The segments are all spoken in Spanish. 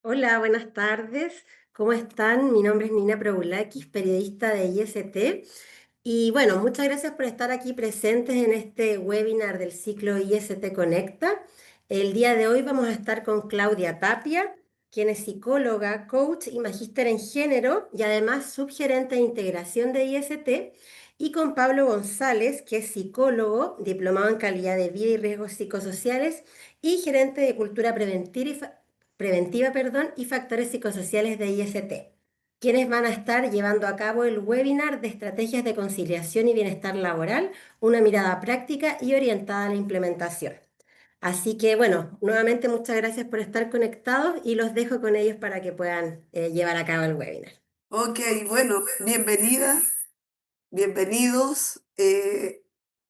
Hola, buenas tardes. ¿Cómo están? Mi nombre es Nina Probulakis, periodista de IST. Y bueno, muchas gracias por estar aquí presentes en este webinar del ciclo IST Conecta. El día de hoy vamos a estar con Claudia Tapia, quien es psicóloga, coach y magíster en género y además subgerente de integración de IST, y con Pablo González, que es psicólogo, diplomado en calidad de vida y riesgos psicosociales y gerente de cultura preventiva, y factores psicosociales de IST, quienes van a estar llevando a cabo el webinar de estrategias de conciliación y bienestar laboral, una mirada práctica y orientada a la implementación. Así que bueno, nuevamente muchas gracias por estar conectados y los dejo con ellos para que puedan llevar a cabo el webinar. Ok, bueno, bienvenidas, bienvenidos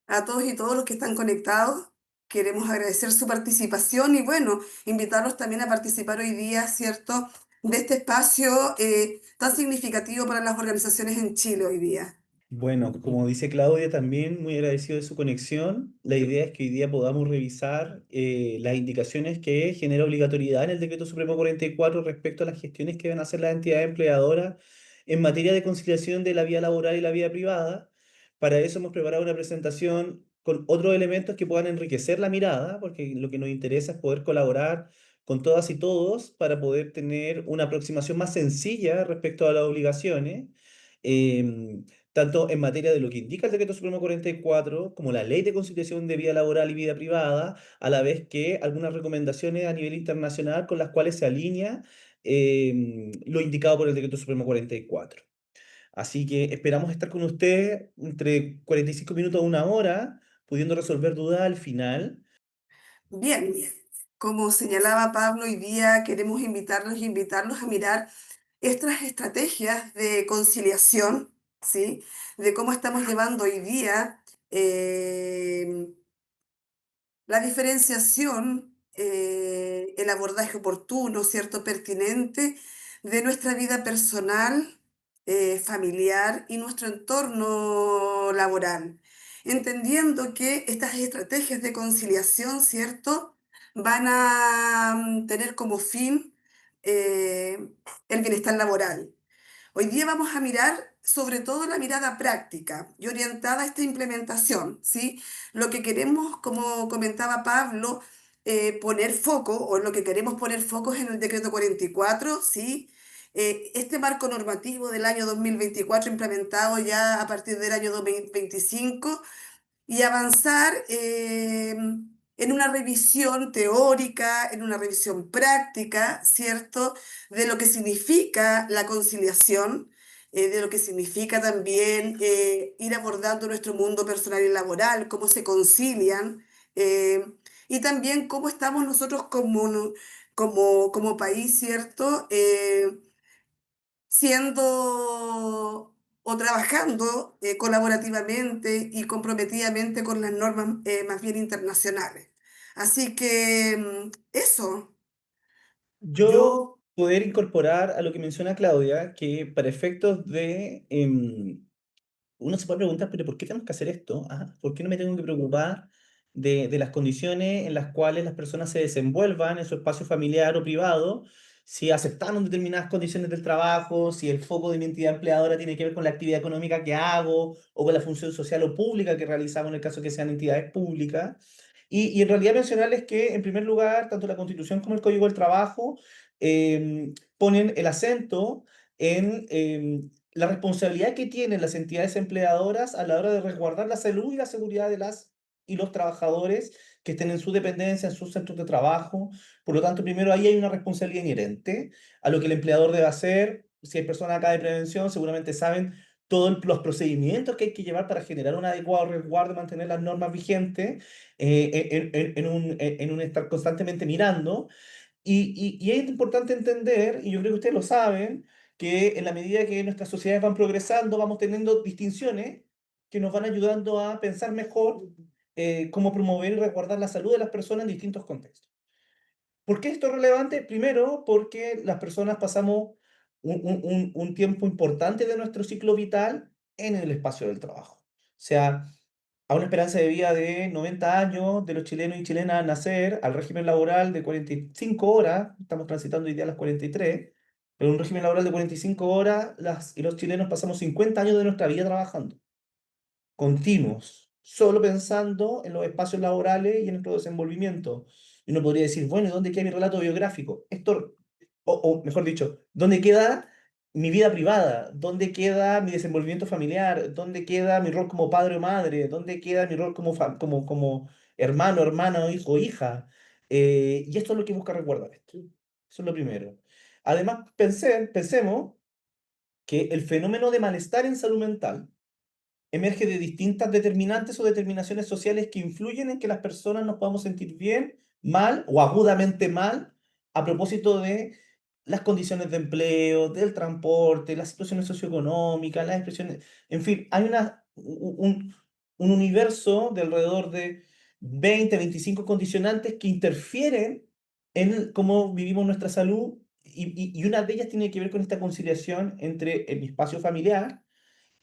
a todos y todos los que están conectados. Queremos agradecer su participación y bueno, invitarlos también a participar hoy día, ¿cierto?, de este espacio tan significativo para las organizaciones en Chile hoy día. Bueno, como dice Claudia, también muy agradecido de su conexión. La idea es que hoy día podamos revisar las indicaciones que genera obligatoriedad en el Decreto Supremo 44 respecto a las gestiones que deben hacer las entidades empleadoras en materia de conciliación de la vida laboral y la vida privada. Para eso hemos preparado una presentación con otros elementos que puedan enriquecer la mirada, porque lo que nos interesa es poder colaborar con todas y todos para poder tener una aproximación más sencilla respecto a las obligaciones. Em, Tanto en materia de lo que indica el Decreto Supremo 44, como la Ley de Conciliación de Vida Laboral y Vida Privada, a la vez que algunas recomendaciones a nivel internacional con las cuales se alinea lo indicado por el Decreto Supremo 44. Así que esperamos estar con usted entre 45 minutos a una hora, pudiendo resolver dudas al final. Bien, bien. Como señalaba Pablo, hoy día queremos invitarlos a mirar estas estrategias de conciliación, ¿sí? De cómo estamos llevando hoy día la diferenciación, el abordaje oportuno, ¿cierto?, pertinente de nuestra vida personal, familiar y nuestro entorno laboral. Entendiendo que estas estrategias de conciliación, ¿cierto?, van a tener como fin el bienestar laboral. Hoy día vamos a mirar sobre todo la mirada práctica y orientada a esta implementación, ¿sí? Lo que queremos, como comentaba Pablo, poner foco, o lo que queremos poner foco es en el decreto 44, ¿sí? Este marco normativo del año 2024 implementado ya a partir del año 2025 y avanzar en una revisión teórica, en una revisión práctica, ¿cierto?, de lo que significa la conciliación, de lo que significa también ir abordando nuestro mundo personal y laboral, cómo se concilian, eh, y también cómo estamos nosotros como país, ¿cierto? Siendo o trabajando colaborativamente y comprometidamente con las normas más bien internacionales. Así que eso. Yo poder incorporar a lo que menciona Claudia, que para efectos de uno se puede preguntar, pero ¿por qué tenemos que hacer esto? ¿Ah? ¿Por qué no me tengo que preocupar de las condiciones en las cuales las personas se desenvuelvan en su espacio familiar o privado? Si aceptaron determinadas condiciones del trabajo, si el foco de mi entidad empleadora tiene que ver con la actividad económica que hago o con la función social o pública que realizamos en el caso que sean entidades públicas. Y en realidad mencionarles que, en primer lugar, tanto la Constitución como el Código del Trabajo ponen el acento en la responsabilidad que tienen las entidades empleadoras a la hora de resguardar la salud y la seguridad de las y los trabajadores que estén en su dependencia, en sus centros de trabajo. Por lo tanto, primero ahí hay una responsabilidad inherente a lo que el empleador debe hacer. Si hay personas acá de prevención, seguramente saben todos los procedimientos que hay que llevar para generar un adecuado resguardo, mantener las normas vigentes, en un estar constantemente mirando. Y es importante entender, y yo creo que ustedes lo saben, que en la medida que nuestras sociedades van progresando, vamos teniendo distinciones que nos van ayudando a pensar mejor cómo promover y resguardar la salud de las personas en distintos contextos. ¿Por qué esto es relevante? Primero, porque las personas pasamos un tiempo importante de nuestro ciclo vital en el espacio del trabajo. O sea, a una esperanza de vida de 90 años de los chilenos y chilenas al nacer, al régimen laboral de 45 horas, estamos transitando hoy día a las 43, pero un régimen laboral de 45 horas, y los chilenos pasamos 50 años de nuestra vida trabajando continuos, solo pensando en los espacios laborales y en nuestro desenvolvimiento. Y uno podría decir, bueno, ¿y dónde queda mi relato biográfico? Esto, o mejor dicho, ¿dónde queda mi vida privada? ¿Dónde queda mi desenvolvimiento familiar? ¿Dónde queda mi rol como padre o madre? ¿Dónde queda mi rol como hermano, hermana, hijo, hija? Y esto es lo que busca resguardar esto. Eso es lo primero. Además, pensemos que el fenómeno de malestar en salud mental emerge de distintas determinantes o determinaciones sociales que influyen en que las personas nos podamos sentir bien, mal o agudamente mal a propósito de las condiciones de empleo, del transporte, las situaciones socioeconómicas, las expresiones, en fin, hay un universo de alrededor de 20, 25 condicionantes que interfieren en cómo vivimos nuestra salud y una de ellas tiene que ver con esta conciliación entre mi espacio familiar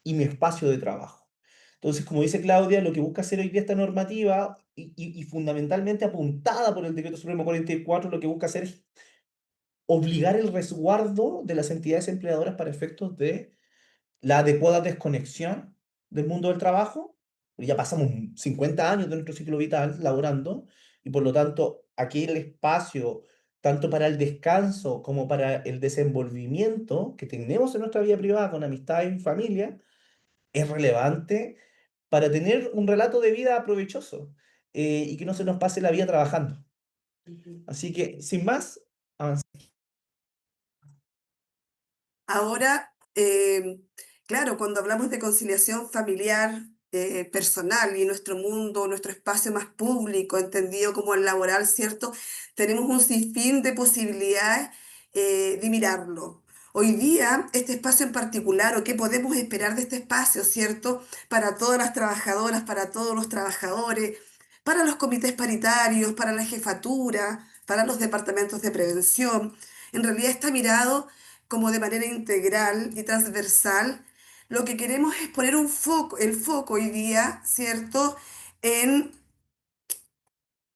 y mi espacio de trabajo. Entonces, como dice Claudia, lo que busca hacer hoy día esta normativa y fundamentalmente apuntada por el Decreto Supremo 44, lo que busca hacer es obligar el resguardo de las entidades empleadoras para efectos de la adecuada desconexión del mundo del trabajo. Ya pasamos 50 años de nuestro ciclo vital laborando y por lo tanto aquí el espacio, tanto para el descanso como para el desenvolvimiento que tenemos en nuestra vida privada con amistad y familia, es relevante para tener un relato de vida provechoso y que no se nos pase la vida trabajando. Ujú. Así que, sin más, avanzamos. Ahora, claro, cuando hablamos de conciliación familiar, personal y nuestro mundo, nuestro espacio más público, entendido como el laboral, ¿cierto? Tenemos un sinfín de posibilidades de mirarlo. Hoy día, este espacio en particular, o qué podemos esperar de este espacio, ¿cierto? Para todas las trabajadoras, para todos los trabajadores, para los comités paritarios, para la jefatura, para los departamentos de prevención. En realidad está mirado como de manera integral y transversal. Lo que queremos es poner un foco, el foco hoy día, ¿cierto?, en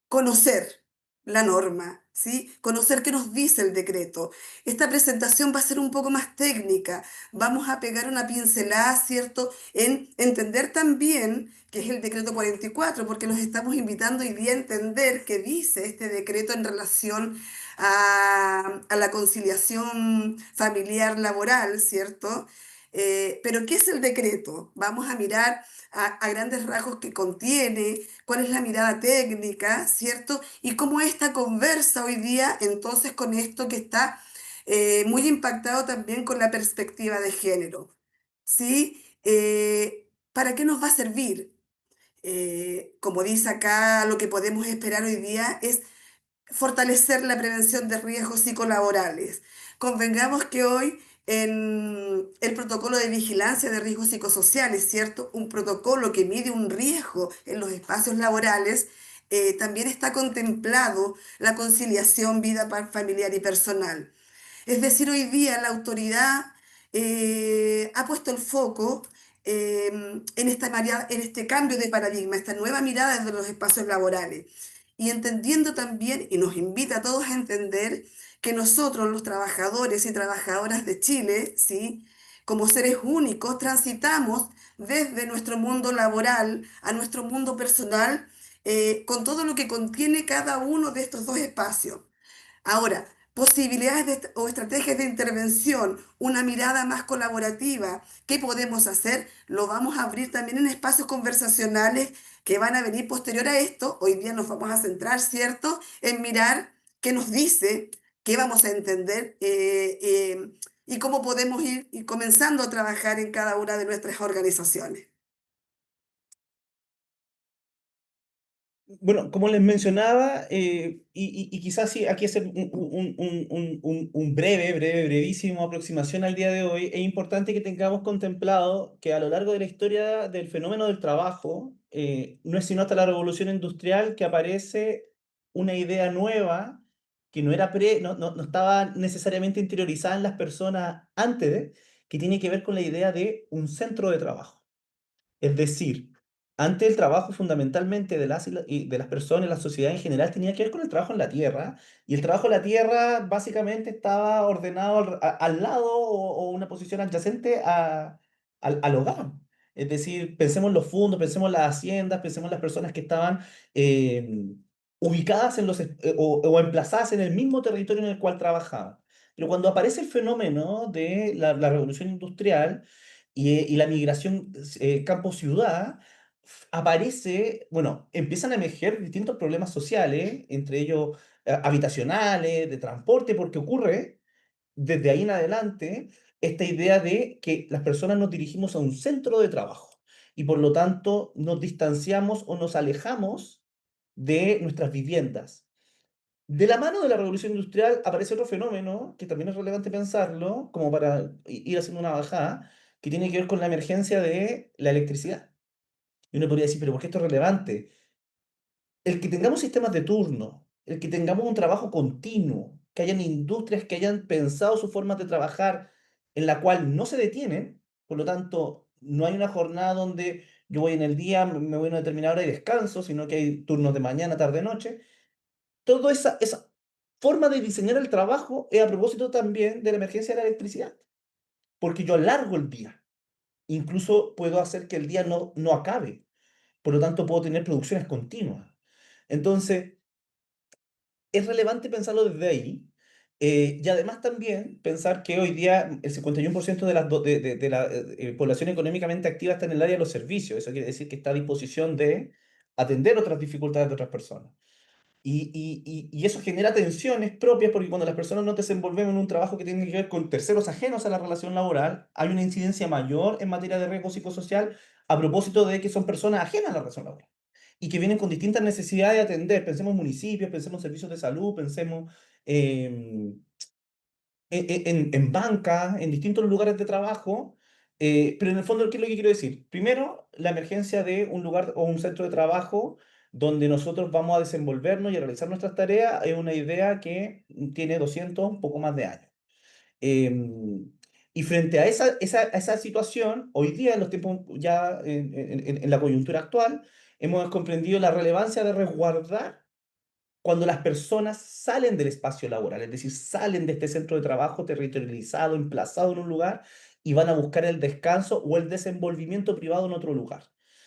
conocer la norma, ¿sí? Conocer qué nos dice el decreto. Esta presentación va a ser un poco más técnica. Vamos a pegar una pincelada, ¿cierto?, en entender también qué es el decreto 44, porque nos estamos invitando hoy día a entender qué dice este decreto en relación a la conciliación familiar laboral, ¿cierto? Pero ¿qué es el decreto? Vamos a mirar a grandes rasgos qué contiene, cuál es la mirada técnica, ¿cierto? Y cómo esta conversa hoy día entonces con esto que está muy impactado también con la perspectiva de género, ¿sí? ¿Para qué nos va a servir? Como dice acá, lo que podemos esperar hoy día es fortalecer la prevención de riesgos psicolaborales. Convengamos que hoy en el protocolo de vigilancia de riesgos psicosociales, ¿cierto? Un protocolo que mide un riesgo en los espacios laborales, también está contemplado la conciliación vida familiar y personal. Es decir, hoy día la autoridad ha puesto el foco en este cambio de paradigma, esta nueva mirada desde los espacios laborales. Y entendiendo también, y nos invita a todos a entender, que nosotros, los trabajadores y trabajadoras de Chile, ¿sí?, como seres únicos, transitamos desde nuestro mundo laboral a nuestro mundo personal, con todo lo que contiene cada uno de estos dos espacios. Ahora, posibilidades o estrategias de intervención, una mirada más colaborativa, ¿qué podemos hacer? Lo vamos a abrir también en espacios conversacionales que van a venir posterior a esto. Hoy día nos vamos a centrar, ¿cierto?, en mirar qué nos dice, qué vamos a entender y cómo podemos ir comenzando a trabajar en cada una de nuestras organizaciones. Bueno, como les mencionaba, y quizás sí, aquí hacer un brevísimo aproximación al día de hoy, es importante que tengamos contemplado que a lo largo de la historia del fenómeno del trabajo, no es sino hasta la revolución industrial que aparece una idea nueva que no estaba necesariamente interiorizada en las personas antes que tiene que ver con la idea de un centro de trabajo. Es decir, Antes el trabajo fundamentalmente de y de las personas, la sociedad en general, tenía que ver con el trabajo en la tierra. Y el trabajo en la tierra básicamente estaba ordenado al lado o una posición adyacente al hogar. Es decir, pensemos en los fondos, pensemos en las haciendas, pensemos en las personas que estaban eh, ubicadas en o emplazadas en el mismo territorio en el cual trabajaban. Pero cuando aparece el fenómeno de la revolución industrial y la migración campo-ciudad, aparece, bueno, empiezan a emerger distintos problemas sociales, entre ellos habitacionales, de transporte, porque ocurre desde ahí en adelante esta idea de que las personas nos dirigimos a un centro de trabajo y por lo tanto nos distanciamos o nos alejamos de nuestras viviendas. De la mano de la revolución industrial aparece otro fenómeno que también es relevante pensarlo, como para ir haciendo una bajada, que tiene que ver con la emergencia de la electricidad. Y uno podría decir, pero ¿por qué esto es relevante? El que tengamos sistemas de turno, el que tengamos un trabajo continuo, que hayan industrias que hayan pensado sus formas de trabajar en la cual no se detienen, por lo tanto, no hay una jornada donde yo voy en el día, me voy a una determinada hora y descanso, sino que hay turnos de mañana, tarde, noche. Toda esa forma de diseñar el trabajo es a propósito también de la emergencia de la electricidad, porque yo alargo el día, incluso puedo hacer que el día no acabe, por lo tanto puedo tener producciones continuas. Entonces, es relevante pensarlo desde ahí. Y además también pensar que hoy día el 51% de la población económicamente activa está en el área de los servicios. Eso quiere decir que está a disposición de atender otras dificultades de otras personas. Y eso genera tensiones propias porque cuando las personas nos desenvolvemos en un trabajo que tiene que ver con terceros ajenos a la relación laboral, hay una incidencia mayor en materia de riesgo psicosocial a propósito de que son personas ajenas a la relación laboral y que vienen con distintas necesidades de atender. Pensemos en municipios, pensemos en servicios de salud, pensemos em, en bancas, en distintos lugares de trabajo. Pero en el fondo, ¿qué es lo que quiero decir? Primero, la emergencia de un lugar o un centro de trabajo donde nosotros vamos a desenvolvernos y a realizar nuestras tareas es una idea que tiene 200, un poco más de años. Em, y frente a esa situación, hoy día, en los tiempos ya en la coyuntura actual, hemos comprendido la relevancia de resguardar cuando las personas salen del espacio laboral, es decir, salen de este centro de trabajo territorializado, emplazado en un lugar y van a buscar el descanso o el desenvolvimiento privado en otro lugar.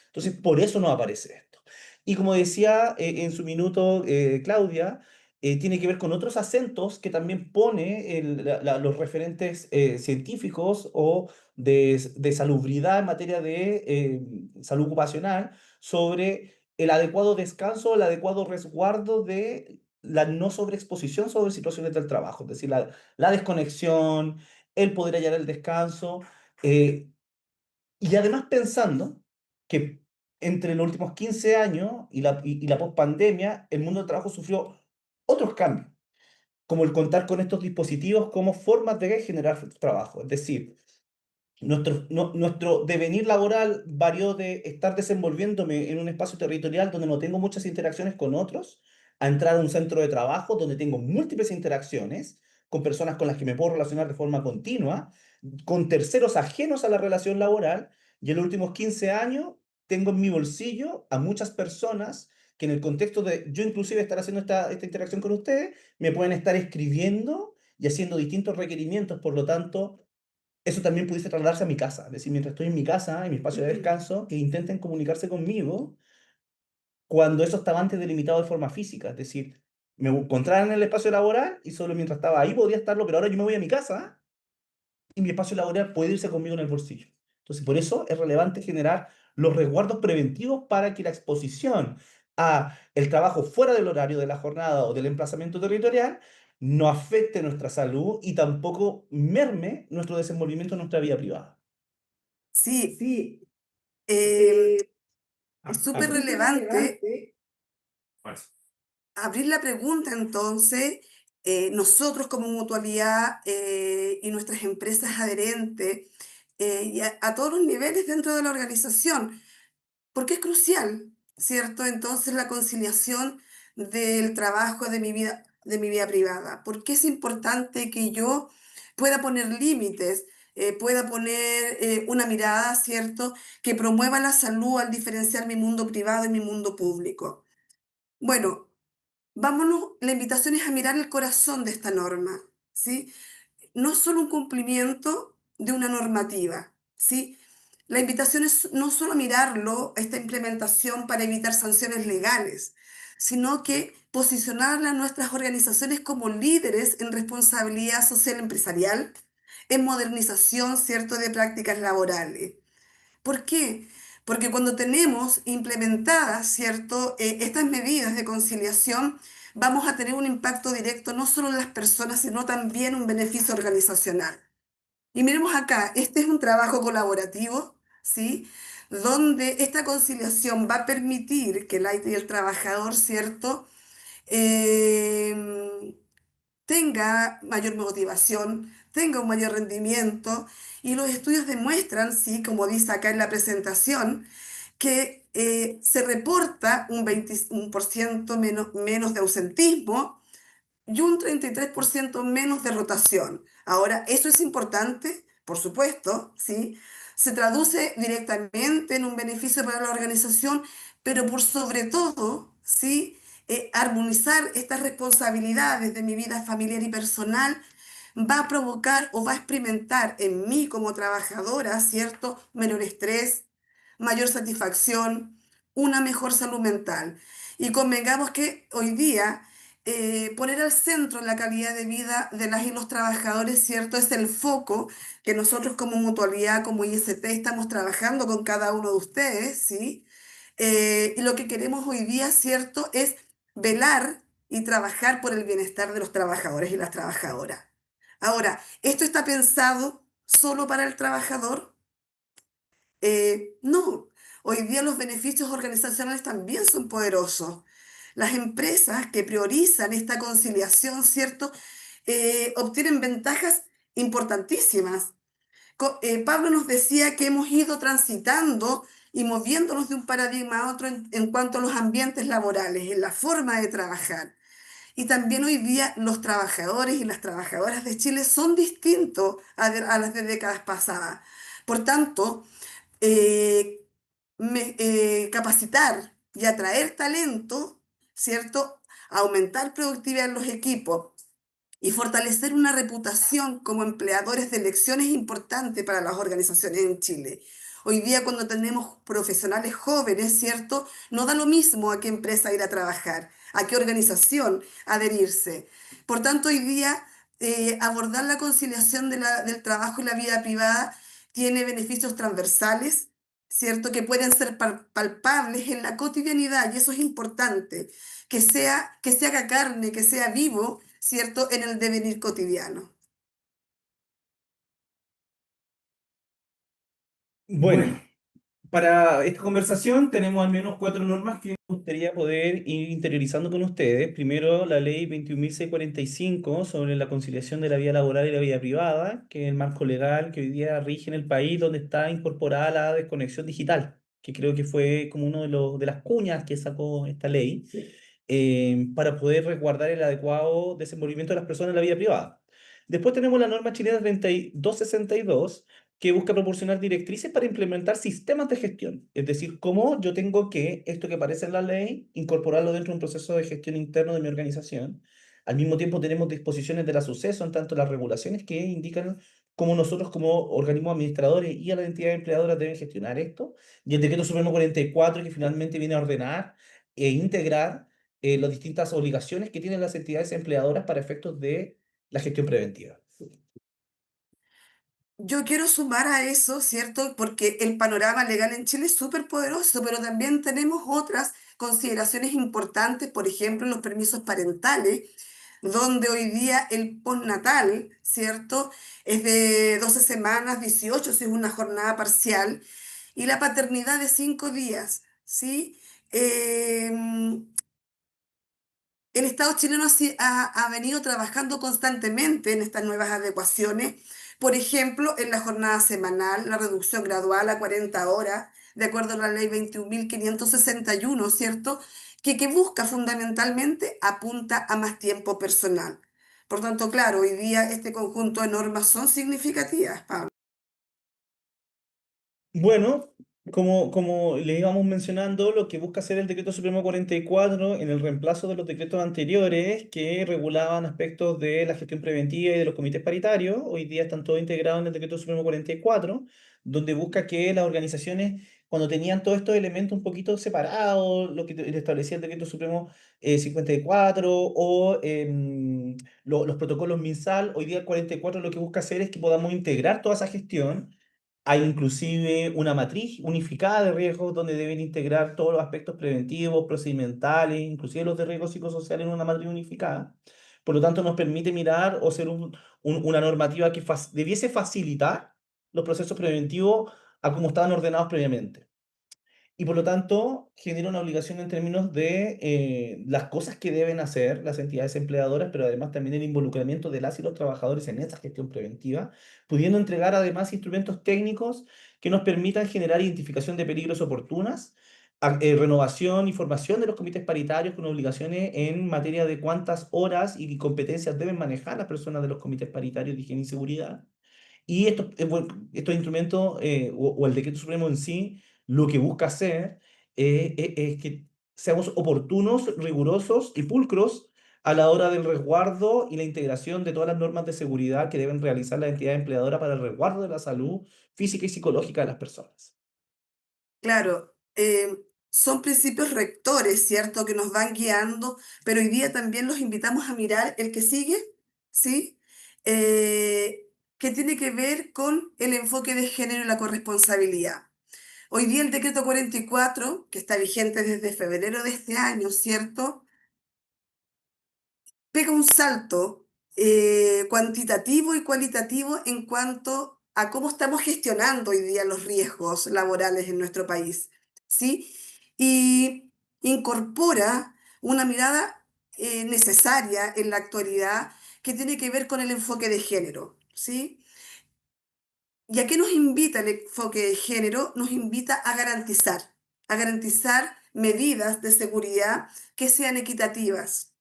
Entonces, por eso no aparece esto. Y como decía en su minuto Claudia, tiene que ver con otros acentos que también pone los referentes científicos o de salubridad en materia de salud ocupacional sobre el adecuado descanso, el adecuado resguardo de la no sobreexposición sobre situaciones del trabajo, es decir, la desconexión, el poder hallar el descanso, eh, y además pensando que entre los últimos 15 años y la pospandemia, el mundo del trabajo sufrió otros cambios, como el contar con estos dispositivos como formas de generar trabajo, es decir, nuestro devenir laboral varió de estar desenvolviéndome en un espacio territorial donde no tengo muchas interacciones con otros, a entrar a un centro de trabajo donde tengo múltiples interacciones con personas con las que me puedo relacionar de forma continua, con terceros ajenos a la relación laboral, y en los últimos 15 años tengo en mi bolsillo a muchas personas que en el contexto de yo inclusive estar haciendo esta interacción con ustedes, me pueden estar escribiendo y haciendo distintos requerimientos, por lo tanto eso también pudiese trasladarse a mi casa. Es decir, mientras estoy en mi casa, en mi espacio de descanso, que intenten comunicarse conmigo cuando eso estaba antes delimitado de forma física. Es decir, me encontraban en el espacio laboral y solo mientras estaba ahí podía estarlo, pero ahora yo me voy a mi casa y mi espacio laboral puede irse conmigo en el bolsillo. Entonces, por eso es relevante generar los resguardos preventivos para que la exposición a el trabajo fuera del horario de la jornada o del emplazamiento territorial no afecte nuestra salud y tampoco merme nuestro desenvolvimiento en nuestra vida privada. Sí, Sí, em, es es súper súper relevante relevante. abrir la pregunta entonces, nosotros como mutualidad y nuestras empresas adherentes y a todos los niveles dentro de la organización, porque es crucial, ¿cierto? Entonces la conciliación del trabajo de mi vida privada. ¿Por qué es importante que yo pueda poner límites? pueda poner una mirada, ¿cierto?, que promueva la salud al diferenciar mi mundo privado y mi mundo público. Bueno, vámonos, la invitación es a mirar el corazón de esta norma, ¿sí? No es solo un cumplimiento de una normativa, ¿sí? La invitación es no solo mirarlo, esta implementación para evitar sanciones legales, sino que posicionar a nuestras organizaciones como líderes en responsabilidad social empresarial, en modernización, ¿cierto?, de prácticas laborales. ¿Por qué? Porque cuando tenemos implementadas, ¿cierto?, estas medidas de conciliación, vamos a tener un impacto directo no solo en las personas, sino también un beneficio organizacional. Y miremos acá, este es un trabajo colaborativo, ¿sí?, donde esta conciliación va a permitir que el IT y el trabajador, ¿cierto?, em, tenga mayor motivación, tenga un mayor rendimiento. Y los estudios demuestran, sí, como dice acá en la presentación, que se reporta un 21% menos de ausentismo y un 33% menos de rotación. Ahora, eso es importante, por supuesto, ¿sí? Se traduce directamente en un beneficio para la organización, pero por sobre todo, ¿sí? Armonizar estas responsabilidades de mi vida familiar y personal va a provocar o va a experimentar en mí como trabajadora, ¿cierto?, menor estrés, mayor satisfacción, una mejor salud mental. Y convengamos que hoy día poner al centro la calidad de vida de las y los trabajadores, ¿cierto? Es el foco que nosotros como mutualidad, como IST, estamos trabajando con cada uno de ustedes, ¿sí? Y lo que queremos hoy día, ¿cierto?, es velar y trabajar por el bienestar de los trabajadores y las trabajadoras. Ahora, ¿esto está pensado solo para el trabajador? No, hoy día los beneficios organizacionales también son poderosos. Las empresas que priorizan esta conciliación, ¿cierto? Obtienen ventajas importantísimas. Pablo nos decía que hemos ido transitando y moviéndonos de un paradigma a otro en cuanto a los ambientes laborales, en la forma de trabajar. Y también hoy día los trabajadores y las trabajadoras de Chile son distintos a las de décadas pasadas. Por tanto, eh, capacitar y atraer talento, ¿cierto? Aumentar productividad en los equipos y fortalecer una reputación como empleadores de elección es importante para las organizaciones en Chile. Hoy día cuando tenemos profesionales jóvenes, ¿cierto? No da lo mismo a qué empresa ir a trabajar, a qué organización adherirse. Por tanto, hoy día abordar la conciliación del trabajo y la vida privada tiene beneficios transversales, ¿cierto? Que pueden ser palpables en la cotidianidad y eso es importante, que se haga carne, que sea vivo, ¿cierto?, en el devenir cotidiano. Bueno, para esta conversación tenemos al menos cuatro normas que me gustaría poder ir interiorizando con ustedes. Primero, la ley 21.645 sobre la conciliación de la vida laboral y la vida privada, que es el marco legal que hoy día rige en el país, donde está incorporada la desconexión digital, que creo que fue como uno de las cuñas que sacó esta ley, para poder resguardar el adecuado desenvolvimiento de las personas en la vida privada. Después tenemos la norma chilena 3262 que busca proporcionar directrices para implementar sistemas de gestión. Es decir, cómo yo tengo que, esto que aparece en la ley, incorporarlo dentro de un proceso de gestión interno de mi organización. Al mismo tiempo tenemos disposiciones de la suceso, en tanto las regulaciones que indican cómo nosotros como organismos administradores y a las entidades empleadoras deben gestionar esto. Y el decreto supremo 44 que finalmente viene a ordenar e integrar las distintas obligaciones que tienen las entidades empleadoras para efectos de la gestión preventiva. Yo quiero sumar a eso, ¿cierto? Porque el panorama legal en Chile es súper poderoso, pero también tenemos otras consideraciones importantes, por ejemplo, los permisos parentales, donde hoy día el postnatal, ¿cierto? Es de 12 semanas, 18 si es una jornada parcial, y la paternidad de 5 días, ¿sí? El Estado chileno ha venido trabajando constantemente en estas nuevas adecuaciones, por ejemplo, en la jornada semanal, la reducción gradual a 40 horas, de acuerdo a la ley 21.561, ¿cierto? Que busca fundamentalmente, apunta a más tiempo personal. Por tanto, claro, hoy día este conjunto de normas son significativas, Pablo. Bueno, como le íbamos mencionando, lo que busca hacer el Decreto Supremo 44 en el reemplazo de los decretos anteriores que regulaban aspectos de la gestión preventiva y de los comités paritarios, hoy día están todos integrados en el Decreto Supremo 44, donde busca que las organizaciones, cuando tenían todos estos elementos un poquito separados, lo que establecía el Decreto Supremo 54 o los protocolos MinSal, hoy día el 44 lo que busca hacer es que podamos integrar toda esa gestión. Hay inclusive una matriz unificada de riesgos donde deben integrar todos los aspectos preventivos, procedimentales, inclusive los de riesgo psicosocial en una matriz unificada. Por lo tanto, nos permite mirar o ser una normativa que debiese facilitar los procesos preventivos a como estaban ordenados previamente. Y por lo tanto, genera una obligación en términos de las cosas que deben hacer las entidades empleadoras, pero además también el involucramiento de las y los trabajadores en esa gestión preventiva, pudiendo entregar además instrumentos técnicos que nos permitan generar identificación de peligros oportunas, renovación y formación de los comités paritarios con obligaciones en materia de cuántas horas y competencias deben manejar las personas de los comités paritarios de higiene y seguridad. Y estos instrumentos, o el decreto supremo en sí, lo que busca hacer es que seamos oportunos, rigurosos y pulcros a la hora del resguardo y la integración de todas las normas de seguridad que deben realizar la entidad empleadora para el resguardo de la salud física y psicológica de las personas. Claro, son principios rectores, ¿cierto?, que nos van guiando, pero hoy día también los invitamos a mirar el que sigue, ¿sí? Que tiene que ver con el enfoque de género y la corresponsabilidad. Hoy día el decreto 44, que está vigente desde febrero de este año, ¿cierto?, pega un salto cuantitativo y cualitativo en cuanto a cómo estamos gestionando hoy día los riesgos laborales en nuestro país, ¿sí? Y incorpora una mirada necesaria en la actualidad que tiene que ver con el enfoque de género, ¿sí? ¿Y a qué nos invita el enfoque de género? Nos invita a garantizar medidas de seguridad que sean equitativas,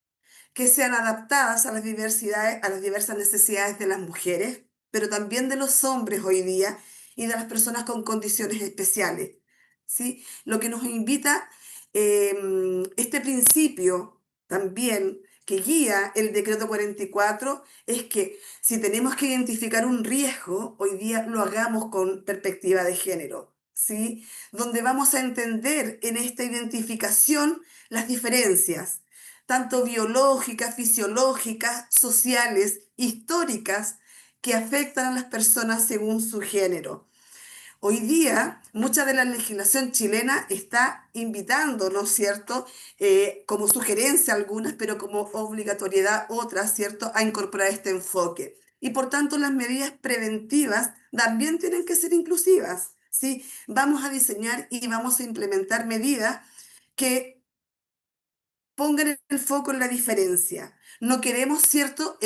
que sean adaptadas a las diversidades, a las diversas necesidades de las mujeres, pero también de los hombres hoy día y de las personas con condiciones especiales, ¿sí? Lo que nos invita este principio también que guía el decreto 44 es que si tenemos que identificar un riesgo, hoy día lo hagamos con perspectiva de género, ¿sí? Donde vamos a entender en esta identificación las diferencias tanto biológicas, fisiológicas, sociales, históricas, que afectan a las personas según su género. Hoy día, mucha de la legislación chilena está invitando, ¿no es cierto?, como sugerencia algunas, pero como obligatoriedad otras, ¿cierto?, a incorporar este enfoque. Y por tanto, las medidas preventivas también tienen que ser inclusivas, ¿sí? Vamos a diseñar y vamos a implementar medidas que pongan el foco en la diferencia. No queremos, ¿cierto?,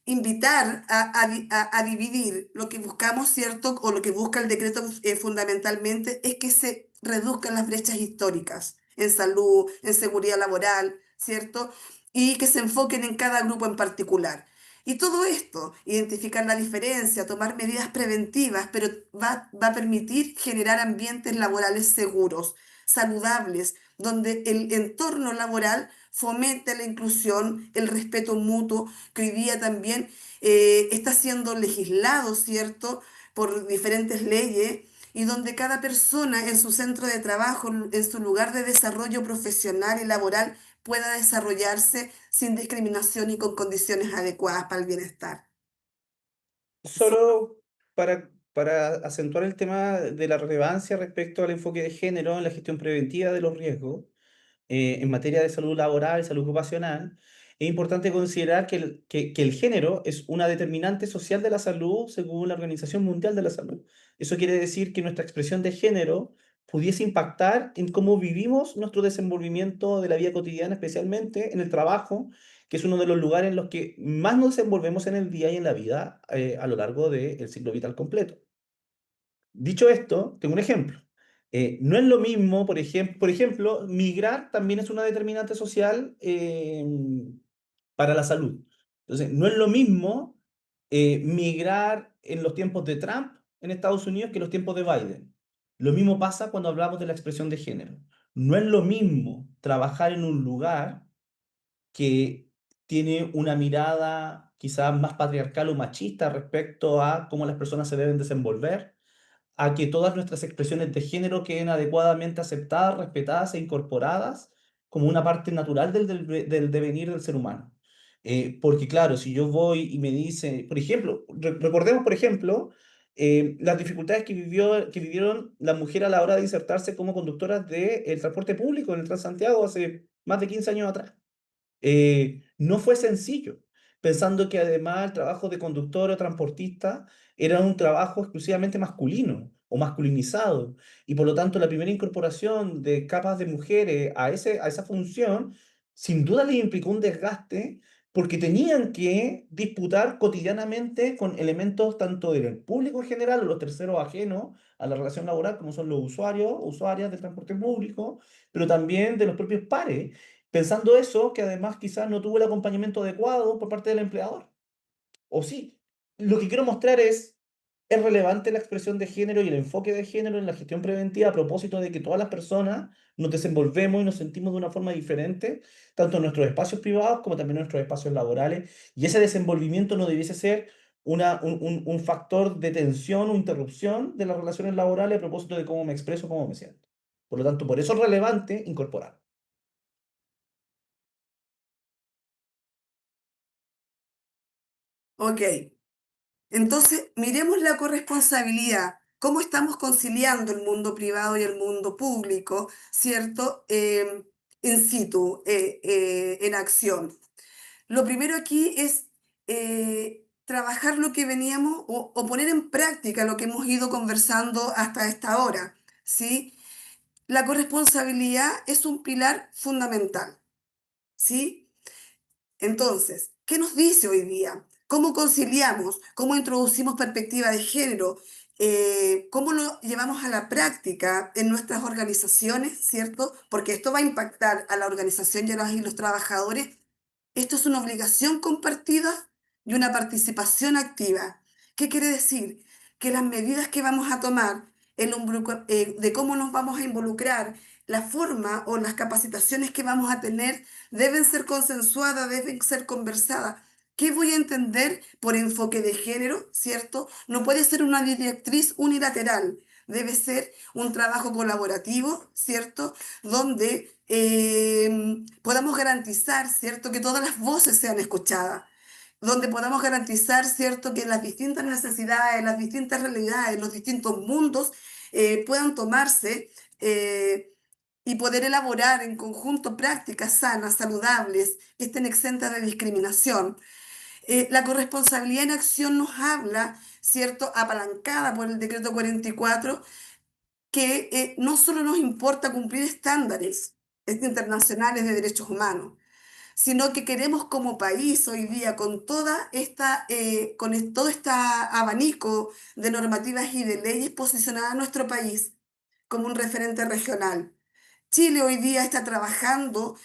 invitar a dividir. Lo que buscamos, ¿cierto?, o lo que busca el decreto fundamentalmente es que se reduzcan las brechas históricas en salud, en seguridad laboral, ¿cierto? Y que se enfoquen en cada grupo en particular. Y todo esto, identificar la diferencia, tomar medidas preventivas, pero va a permitir generar ambientes laborales seguros, saludables, donde el entorno laboral fomente la inclusión, el respeto mutuo, que hoy día también está siendo legislado, ¿cierto?, por diferentes leyes, y donde cada persona en su centro de trabajo, en su lugar de desarrollo profesional y laboral, pueda desarrollarse sin discriminación y con condiciones adecuadas para el bienestar. Solo para acentuar el tema de la relevancia respecto al enfoque de género en la gestión preventiva de los riesgos, en materia de salud laboral, salud ocupacional, es importante considerar que el género es una determinante social de la salud según la Organización Mundial de la Salud. Eso quiere decir que nuestra expresión de género pudiese impactar en cómo vivimos nuestro desenvolvimiento de la vida cotidiana, especialmente en el trabajo, que es uno de los lugares en los que más nos desenvolvemos en el día y en la vida a lo largo del ciclo vital completo. Dicho esto, tengo un ejemplo. No es lo mismo, por ejemplo, migrar también es una determinante social para la salud. Entonces, no es lo mismo migrar en los tiempos de Trump en Estados Unidos que en los tiempos de Biden. Lo mismo pasa cuando hablamos de la expresión de género. No es lo mismo trabajar en un lugar que tiene una mirada quizás más patriarcal o machista respecto a cómo las personas se deben desenvolver, a que todas nuestras expresiones de género queden adecuadamente aceptadas, respetadas e incorporadas como una parte natural del devenir del ser humano. Porque claro, si yo voy y me dice, por ejemplo, recordemos, por ejemplo, las dificultades que vivieron las mujeres a la hora de insertarse como conductoras del transporte público en el Transantiago hace más de 15 años atrás. No fue sencillo, pensando que además el trabajo de conductor o transportista era un trabajo exclusivamente masculino o masculinizado, y por lo tanto la primera incorporación de capas de mujeres a esa función sin duda les implicó un desgaste porque tenían que disputar cotidianamente con elementos tanto del público en general o los terceros ajenos a la relación laboral, como son los usuarios o usuarias del transporte público, pero también de los propios pares. Pensando eso, que además quizás no tuvo el acompañamiento adecuado por parte del empleador. O sí, lo que quiero mostrar es relevante la expresión de género y el enfoque de género en la gestión preventiva a propósito de que todas las personas nos desenvolvemos y nos sentimos de una forma diferente, tanto en nuestros espacios privados como también en nuestros espacios laborales. Y ese desenvolvimiento no debiese ser un factor de tensión o interrupción de las relaciones laborales a propósito de cómo me expreso, cómo me siento. Por lo tanto, por eso es relevante incorporar. Ok, entonces miremos la corresponsabilidad. ¿Cómo estamos conciliando el mundo privado y el mundo público, ¿cierto? In situ, en acción. Lo primero aquí es trabajar lo que veníamos o poner en práctica lo que hemos ido conversando hasta esta hora, ¿sí? La corresponsabilidad es un pilar fundamental, ¿sí? Entonces, ¿qué nos dice hoy día? ¿Cómo conciliamos? ¿Cómo introducimos perspectiva de género? ¿Cómo lo llevamos a la práctica en nuestras organizaciones, ¿cierto? Porque esto va a impactar a la organización y los trabajadores. Esto es una obligación compartida y una participación activa. ¿Qué quiere decir? Que las medidas que vamos a tomar, de cómo nos vamos a involucrar, la forma o las capacitaciones que vamos a tener, deben ser consensuadas, deben ser conversadas. ¿Qué voy a entender por enfoque de género? ¿Cierto? No puede ser una directriz unilateral. Debe ser un trabajo colaborativo, ¿cierto? Donde podamos garantizar, ¿cierto?, que todas las voces sean escuchadas, donde podamos garantizar, ¿cierto?, que las distintas necesidades, las distintas realidades, los distintos mundos puedan tomarse y poder elaborar en conjunto prácticas sanas, saludables, que estén exentas de discriminación. La corresponsabilidad en acción nos habla, ¿cierto?, apalancada por el decreto 44, que no solo nos importa cumplir estándares internacionales de derechos humanos, sino que queremos como país hoy día, con todo este abanico de normativas y de leyes, posicionar a nuestro país como un referente regional. Chile hoy día está trabajando,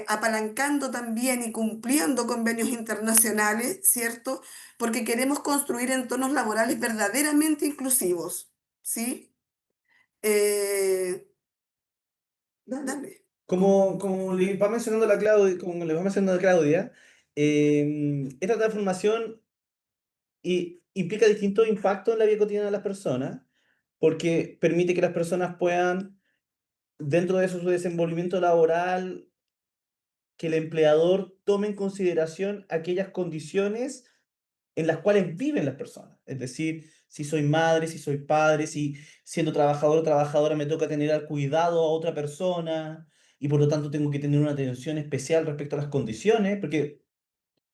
apalancando también y cumpliendo convenios internacionales, ¿cierto? Porque queremos construir entornos laborales verdaderamente inclusivos, ¿sí? Eh, dale. Como le va mencionando la Claudia, como le va mencionando Claudia, esta transformación implica distintos impactos en la vida cotidiana de las personas, porque permite que las personas puedan, dentro de su desenvolvimiento laboral, que el empleador tome en consideración aquellas condiciones en las cuales viven las personas. Es decir, si soy madre, si soy padre, si siendo trabajador o trabajadora me toca tener al cuidado a otra persona y por lo tanto tengo que tener una atención especial respecto a las condiciones, porque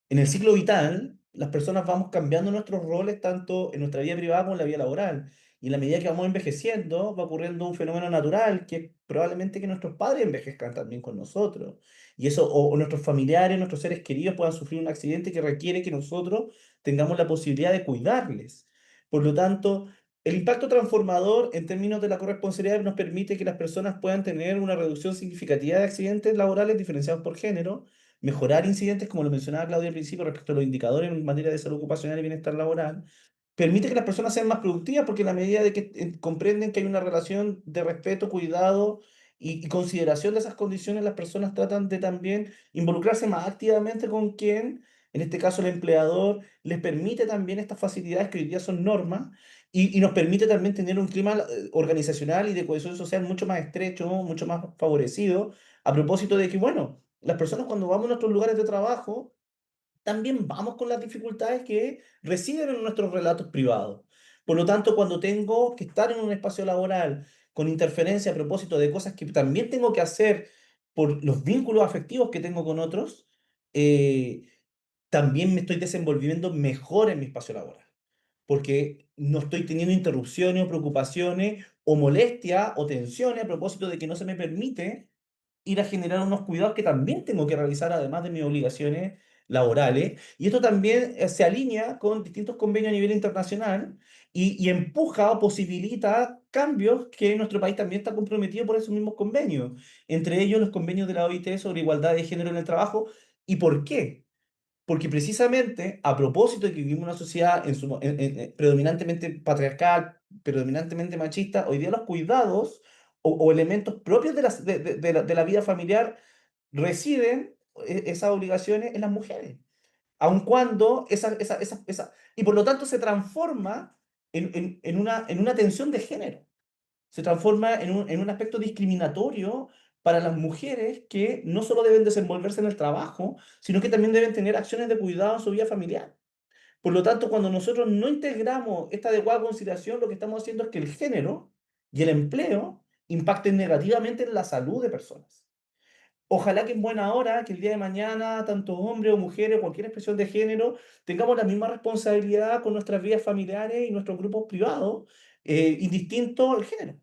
en el ciclo vital, las personas vamos cambiando nuestros roles tanto en nuestra vida privada como en la vida laboral. Y en la medida que vamos envejeciendo, va ocurriendo un fenómeno natural que es probablemente que nuestros padres envejezcan también con nosotros. Y eso, o nuestros familiares, nuestros seres queridos puedan sufrir un accidente que requiere que nosotros tengamos la posibilidad de cuidarles. Por lo tanto, el impacto transformador en términos de la corresponsabilidad nos permite que las personas puedan tener una reducción significativa de accidentes laborales diferenciados por género, mejorar incidentes, como lo mencionaba Claudia al principio, respecto a los indicadores en materia de salud ocupacional y bienestar laboral, permite que las personas sean más productivas porque en la medida de que comprenden que hay una relación de respeto, cuidado y consideración de esas condiciones, las personas tratan de también involucrarse más activamente con quien, en este caso el empleador, les permite también estas facilidades que hoy día son normas y nos permite también tener un clima organizacional y de cohesión social mucho más estrecho, mucho más favorecido, a propósito de que, bueno, las personas cuando vamos a nuestros lugares de trabajo, también vamos con las dificultades que residen en nuestros relatos privados. Por lo tanto, cuando tengo que estar en un espacio laboral con interferencia a propósito de cosas que también tengo que hacer por los vínculos afectivos que tengo con otros, eh, también me estoy desenvolviendo mejor en mi espacio laboral, porque no estoy teniendo interrupciones o preocupaciones o molestia o tensiones a propósito de que no se me permite ir a generar unos cuidados que también tengo que realizar además de mis obligaciones laborales. Y esto también se alinea con distintos convenios a nivel internacional y empuja o posibilita cambios que nuestro país también está comprometido por esos mismos convenios, entre ellos los convenios de la OIT sobre igualdad de género en el trabajo. ¿Y por qué? Porque precisamente a propósito de que vivimos una sociedad predominantemente patriarcal, predominantemente machista, hoy día los cuidados o elementos propios de la vida familiar residen esas obligaciones en las mujeres, aun cuando y por lo tanto se transforma en una tensión de género, se transforma en un aspecto discriminatorio para las mujeres que no solo deben desenvolverse en el trabajo, sino que también deben tener acciones de cuidado en su vida familiar. Por lo tanto, cuando nosotros no integramos esta adecuada consideración, lo que estamos haciendo es que el género y el empleo impacten negativamente en la salud de personas. Ojalá que en buena hora, que el día de mañana, tanto hombres o mujeres, cualquier expresión de género, tengamos la misma responsabilidad con nuestras vidas familiares y nuestros grupos privados, indistinto al género.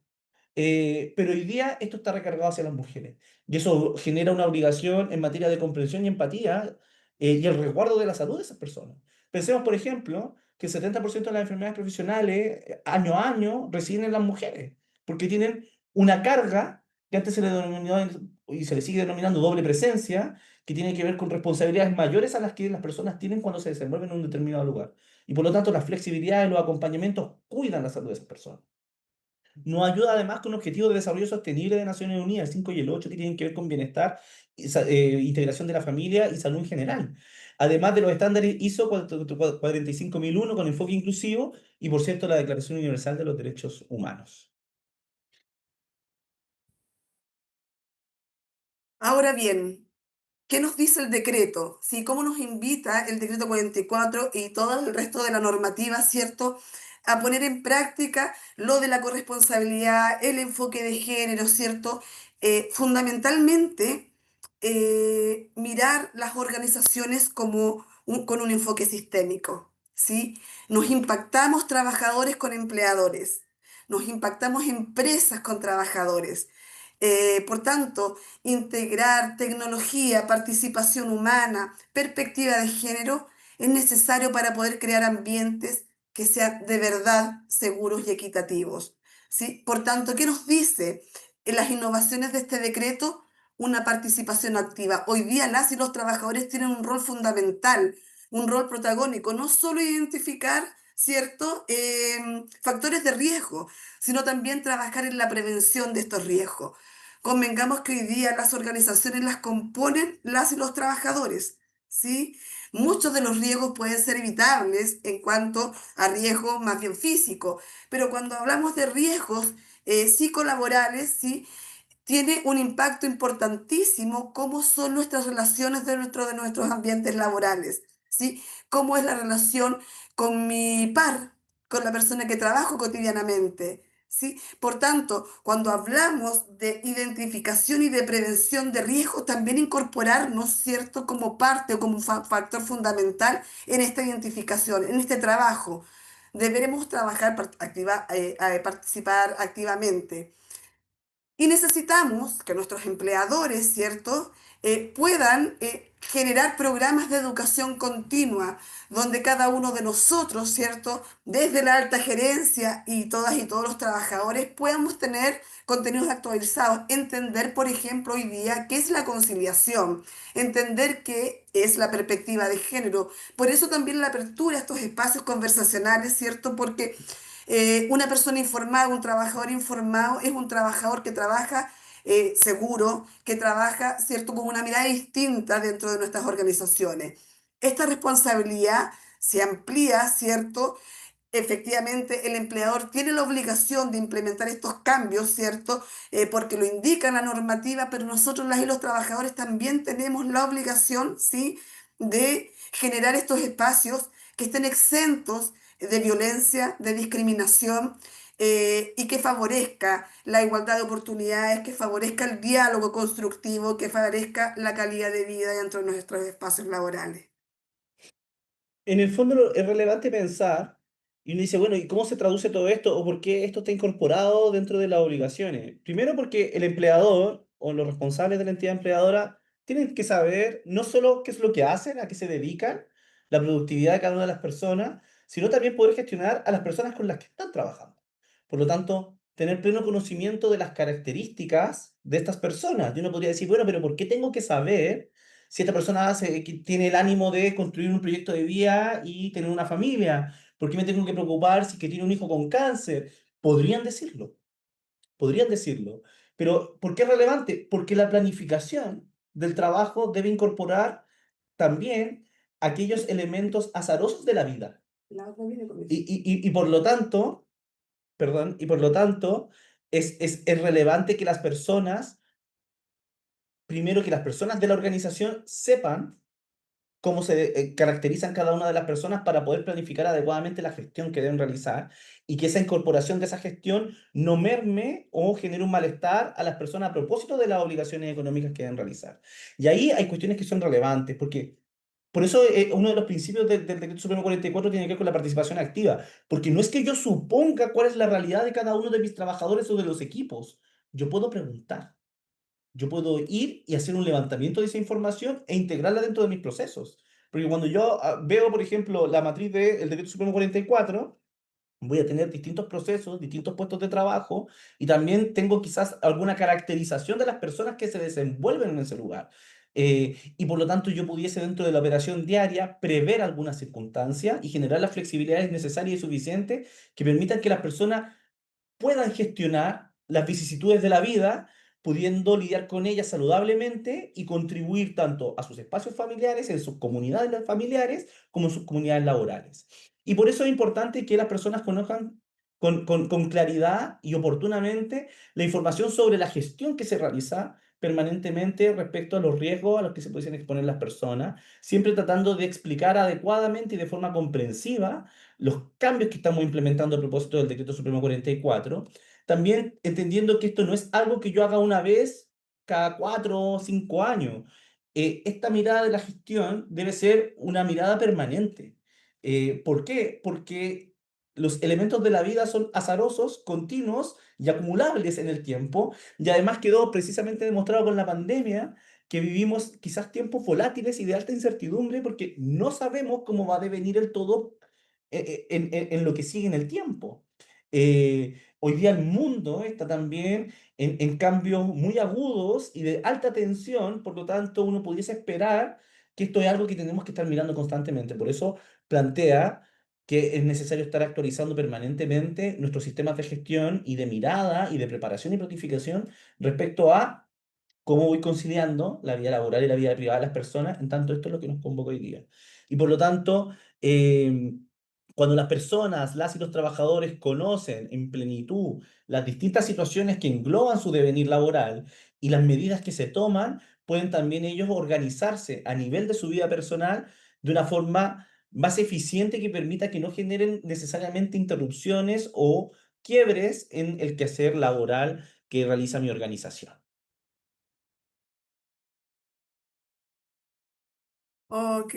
Pero hoy día esto está recargado hacia las mujeres y eso genera una obligación en materia de comprensión y empatía y el resguardo de la salud de esas personas. Pensemos, por ejemplo, que el 70% de las enfermedades profesionales año a año residen en las mujeres porque tienen una carga que antes se le denominaba y se le sigue denominando doble presencia, que tiene que ver con responsabilidades mayores a las que las personas tienen cuando se desenvuelven en un determinado lugar. Y por lo tanto, la flexibilidad y los acompañamientos cuidan la salud de esas personas. Nos ayuda además con objetivos de desarrollo sostenible de Naciones Unidas, el 5 y el 8 que tienen que ver con bienestar, integración de la familia y salud en general. Además de los estándares ISO 45001 con enfoque inclusivo y, por cierto, la Declaración Universal de los Derechos Humanos. Ahora bien, ¿qué nos dice el decreto? ¿Sí? ¿Cómo nos invita el decreto 44 y todo el resto de la normativa, ¿cierto? A poner en práctica lo de la corresponsabilidad, el enfoque de género, ¿cierto? Fundamentalmente, mirar las organizaciones como con un enfoque sistémico, ¿sí? Nos impactamos trabajadores con empleadores, nos impactamos empresas con trabajadores. Por tanto, integrar tecnología, participación humana, perspectiva de género es necesario para poder crear ambientes que sean de verdad seguros y equitativos. ¿Sí? Por tanto, ¿qué nos dice en las innovaciones de este decreto? Una participación activa. Hoy día las y los trabajadores tienen un rol fundamental, un rol protagónico, no solo identificar, ¿cierto?, factores de riesgo, sino también trabajar en la prevención de estos riesgos. Convengamos que hoy día las organizaciones las componen las y los trabajadores, ¿sí? Muchos de los riesgos pueden ser evitables en cuanto a riesgos más bien físicos, pero cuando hablamos de riesgos psicolaborales, ¿sí? Tiene un impacto importantísimo cómo son nuestras relaciones dentro de nuestros ambientes laborales, ¿sí? Cómo es la relación con mi par, con la persona que trabajo cotidianamente, ¿sí? Por tanto, cuando hablamos de identificación y de prevención de riesgos, también incorporarnos, ¿cierto?, como parte o como un factor fundamental en esta identificación, en este trabajo. Deberemos trabajar, participar activamente. Y necesitamos que nuestros empleadores, ¿cierto? puedan generar programas de educación continua, donde cada uno de nosotros, ¿cierto? Desde la alta gerencia y todas y todos los trabajadores podamos tener contenidos actualizados, entender, por ejemplo, hoy día qué es la conciliación, entender qué es la perspectiva de género. Por eso también la apertura a estos espacios conversacionales, ¿cierto? Porque una persona informada, un trabajador informado, es un trabajador que trabaja seguro, que trabaja, ¿cierto?, con una mirada distinta dentro de nuestras organizaciones. Esta responsabilidad se amplía, ¿cierto? Efectivamente, el empleador tiene la obligación de implementar estos cambios, ¿cierto? Porque lo indica la normativa, pero nosotros las y los trabajadores también tenemos la obligación, ¿sí?, de generar estos espacios que estén exentos de violencia, de discriminación, y que favorezca la igualdad de oportunidades, que favorezca el diálogo constructivo, que favorezca la calidad de vida dentro de nuestros espacios laborales. En el fondo es relevante pensar, y uno dice, bueno, ¿y cómo se traduce todo esto? ¿O por qué esto está incorporado dentro de las obligaciones? Primero porque el empleador o los responsables de la entidad empleadora tienen que saber no solo qué es lo que hacen, a qué se dedican, la productividad de cada una de las personas, sino también poder gestionar a las personas con las que están trabajando. Por lo tanto, tener pleno conocimiento de las características de estas personas. Y uno podría decir, bueno, pero ¿por qué tengo que saber si esta persona tiene el ánimo de construir un proyecto de vida y tener una familia? ¿Por qué me tengo que preocupar si que tiene un hijo con cáncer? Podrían decirlo. Pero ¿por qué es relevante? Porque la planificación del trabajo debe incorporar también aquellos elementos azarosos de la vida. La otra viene con Y, eso. y por lo tanto, perdón, y por lo tanto, es relevante que las personas, primero que las personas de la organización sepan cómo se caracterizan cada una de las personas para poder planificar adecuadamente la gestión que deben realizar y que esa incorporación de esa gestión no merme o genere un malestar a las personas a propósito de las obligaciones económicas que deben realizar. Y ahí hay cuestiones que son relevantes, porque por eso uno de los principios del Decreto Supremo 44 tiene que ver con la participación activa, porque no es que yo suponga cuál es la realidad de cada uno de mis trabajadores o de los equipos, yo puedo preguntar. Yo puedo ir y hacer un levantamiento de esa información e integrarla dentro de mis procesos. Porque cuando yo veo, por ejemplo, la matriz del Decreto Supremo 44, voy a tener distintos procesos, distintos puestos de trabajo y también tengo quizás alguna caracterización de las personas que se desenvuelven en ese lugar. Y por lo tanto yo pudiese dentro de la operación diaria prever algunas circunstancias y generar las flexibilidades necesarias y suficientes que permitan que las personas puedan gestionar las vicisitudes de la vida, pudiendo lidiar con ellas saludablemente y contribuir tanto a sus espacios familiares, en sus comunidades familiares, como en sus comunidades laborales. Y por eso es importante que las personas conozcan con claridad y oportunamente la información sobre la gestión que se realiza permanentemente respecto a los riesgos a los que se pueden exponer las personas, siempre tratando de explicar adecuadamente y de forma comprensiva los cambios que estamos implementando a propósito del Decreto Supremo 44, también entendiendo que esto no es algo que yo haga una vez cada 4 o 5 años. Esta mirada de la gestión debe ser una mirada permanente. ¿Por qué? Porque los elementos de la vida son azarosos, continuos y acumulables en el tiempo, y además quedó precisamente demostrado con la pandemia que vivimos quizás tiempos volátiles y de alta incertidumbre porque no sabemos cómo va a devenir el todo en lo que sigue en el tiempo. Hoy día el mundo está también en cambios muy agudos y de alta tensión, por lo tanto uno pudiese esperar que esto es algo que tenemos que estar mirando constantemente. Por eso plantea que es necesario estar actualizando permanentemente nuestros sistemas de gestión y de mirada y de preparación y planificación respecto a cómo voy conciliando la vida laboral y la vida privada de las personas, en tanto esto es lo que nos convoca hoy día. Y por lo tanto, cuando las personas, las y los trabajadores conocen en plenitud las distintas situaciones que engloban su devenir laboral y las medidas que se toman, pueden también ellos organizarse a nivel de su vida personal de una forma más eficiente que permita que no generen necesariamente interrupciones o quiebres en el quehacer laboral que realiza mi organización. Ok,